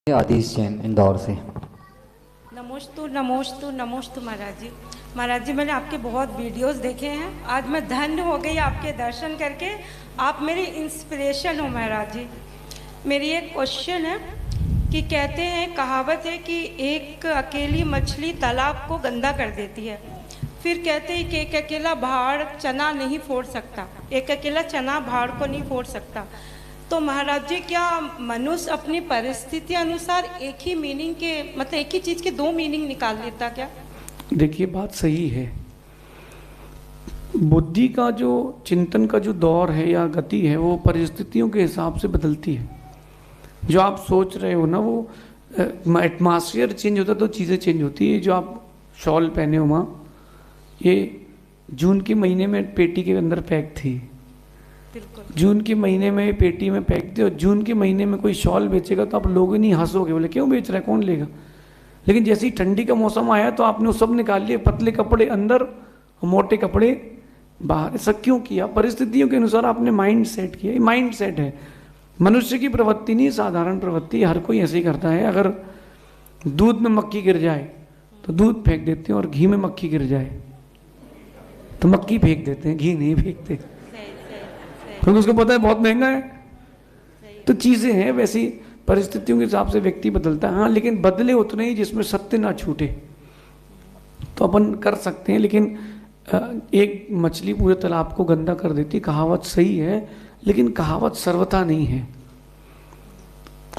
आदिश जैन इंदौर से। नमोस्तु नमोस्तु नमोस्तु महाराज जी। महाराज जी, मैंने आपके बहुत वीडियोस देखे हैं। आज मैं धन्य हो गई आपके दर्शन करके। आप मेरी इंस्पिरेशन हो महाराज जी। मेरी एक क्वेश्चन है कि कहते हैं, कहावत है कि एक अकेली मछली तालाब को गंदा कर देती है। फिर कहते हैं कि एक अकेला भाड़ चना नहीं फोड़ सकता, एक अकेला चना भाड़ को नहीं फोड़ सकता। तो महाराज जी, क्या मनुष्य अपनी परिस्थिति अनुसार एक ही मीनिंग के मतलब एक ही चीज़ के दो मीनिंग निकाल लेता क्या? देखिए, बात सही है। बुद्धि का जो चिंतन का जो दौर है या गति है वो परिस्थितियों के हिसाब से बदलती है। जो आप सोच रहे हो ना, वो एटमॉस्फेयर चेंज होता है तो चीज़ें चेंज होती है। जो आप शॉल पहने हो माँ, ये जून के महीने में पेटी के अंदर पैक थी। जून के महीने में पेटी में पैक थी, और जून के महीने में कोई शॉल बेचेगा तो आप लोग नहीं हंसोगे, बोले क्यों बेच रहा है, कौन लेगा। लेकिन जैसे ही ठंडी का मौसम आया तो आपने वो सब निकाल लिए, पतले कपड़े अंदर, मोटे कपड़े बाहर। ऐसा क्यों किया? परिस्थितियों के अनुसार आपने माइंड सेट किया। माइंड सेट है, मनुष्य की प्रवृत्ति नहीं, साधारण प्रवृत्ति। हर कोई ऐसे ही करता है। अगर दूध में मक्खी गिर जाए तो दूध फेंक देते हैं, और घी में मक्खी गिर जाए तो मक्खी फेंक देते हैं, घी नहीं फेंकते, क्योंकि उसको पता है बहुत महंगा है। तो चीज़ें हैं वैसी, परिस्थितियों के हिसाब से व्यक्ति बदलता है। हाँ, लेकिन बदले उतने ही जिसमें सत्य ना छूटे, तो अपन कर सकते हैं। लेकिन एक मछली पूरे तालाब को गंदा कर देती, कहावत सही है, लेकिन कहावत सर्वथा नहीं है,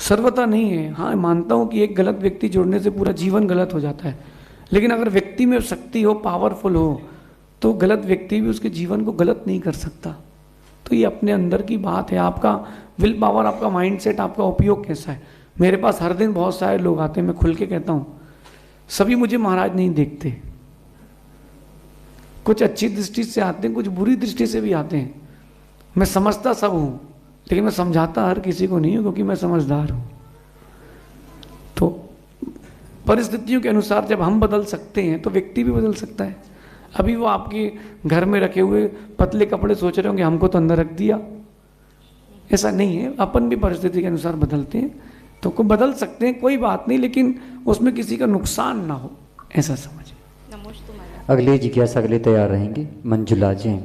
सर्वथा नहीं है। हाँ, मानता हूँ कि एक गलत व्यक्ति जुड़ने से पूरा जीवन गलत हो जाता है, लेकिन अगर व्यक्ति में शक्ति हो, पावरफुल हो, तो गलत व्यक्ति भी उसके जीवन को गलत नहीं कर सकता। तो ये अपने अंदर की बात है। आपका विल पावर, आपका माइंडसेट, आपका उपयोग कैसा है। मेरे पास हर दिन बहुत सारे लोग आते हैं, मैं खुल के कहता हूँ, सभी मुझे महाराज नहीं देखते। कुछ अच्छी दृष्टि से आते हैं, कुछ बुरी दृष्टि से भी आते हैं। मैं समझता सब हूँ, लेकिन मैं समझाता हर किसी को नहीं हूँ, क्योंकि मैं समझदार हूँ। तो परिस्थितियों के अनुसार जब हम बदल सकते हैं तो व्यक्ति भी बदल सकता है। अभी वो आपके घर में रखे हुए पतले कपड़े सोच रहे होंगे हमको तो अंदर रख दिया, ऐसा नहीं है। अपन भी परिस्थिति के अनुसार बदलते हैं, तो को बदल सकते हैं, कोई बात नहीं, लेकिन उसमें किसी का नुकसान ना हो, ऐसा समझिए। अगली जिज्ञासा के लिए तैयार रहेंगे मंजुला जैन।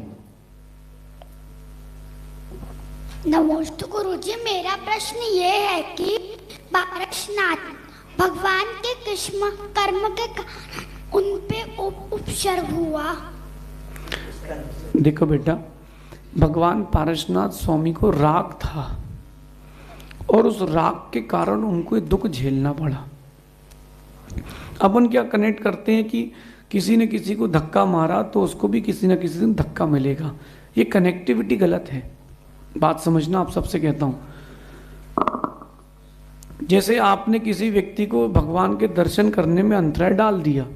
नमोस्तु गुरुजी, मेरा प्रश्न ये है कि पारसनाथ भगवान के कृष्ण कर्म के कारण उन पे उपसर्ग हुआ। देखो बेटा, भगवान पारसनाथ स्वामी को राग था, और उस राग के कारण उनको दुख झेलना पड़ा। अपन क्या कनेक्ट करते हैं कि किसी ने किसी को धक्का मारा तो उसको भी किसी न किसी दिन धक्का मिलेगा। ये कनेक्टिविटी गलत है, बात समझना, आप सबसे कहता हूँ। जैसे आपने किसी व्यक्ति को भगवान के दर्शन करने में अंतराय डाल दिया,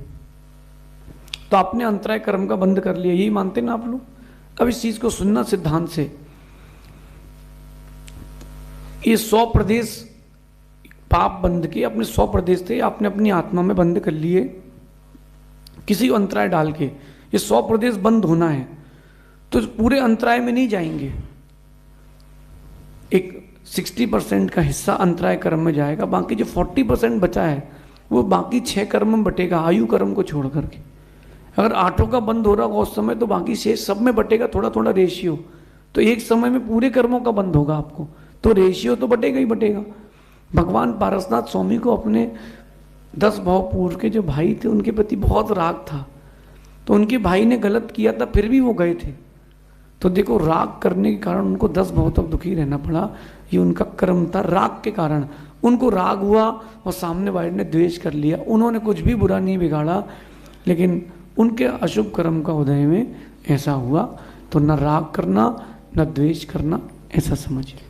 तो आपने अंतराय कर्म का बंद कर लिया, यही मानते ना आप लोग। अब इस चीज को सुनना सिद्धांत से। ये 100 प्रदेश पाप बंद किए, अपने 100 प्रदेश थे आपने अपनी आत्मा में बंद कर लिए, किसी को अंतराय डाल के। ये 100 प्रदेश बंद होना है, तो पूरे अंतराय में नहीं जाएंगे। एक 60% का हिस्सा अंतराय कर्म में जाएगा, बाकी जो 40% बचा है वो बाकी 6 कर्म में बटेगा, आयु कर्म को छोड़ करके। अगर 8 का बंद हो रहा होगा उस समय, तो बाकी शेष सब में बटेगा थोड़ा थोड़ा रेशियो। तो एक समय में पूरे कर्मों का बंद होगा आपको, तो रेशियो तो बटेगा ही बटेगा। भगवान पारसनाथ स्वामी को अपने 10 भाव पूर्व के जो भाई थे उनके प्रति बहुत राग था, तो उनके भाई ने गलत किया था, फिर भी वो गए थे। तो देखो, राग करने के कारण उनको 10 भाव तक दुखी रहना पड़ा। ये उनका कर्म था, राग के कारण उनको राग हुआ, और सामने वाले ने द्वेष कर लिया। उन्होंने कुछ भी बुरा नहीं बिगाड़ा, लेकिन उनके अशुभ कर्म का उदय में ऐसा हुआ। तो न राग करना, न द्वेष करना, ऐसा समझिए।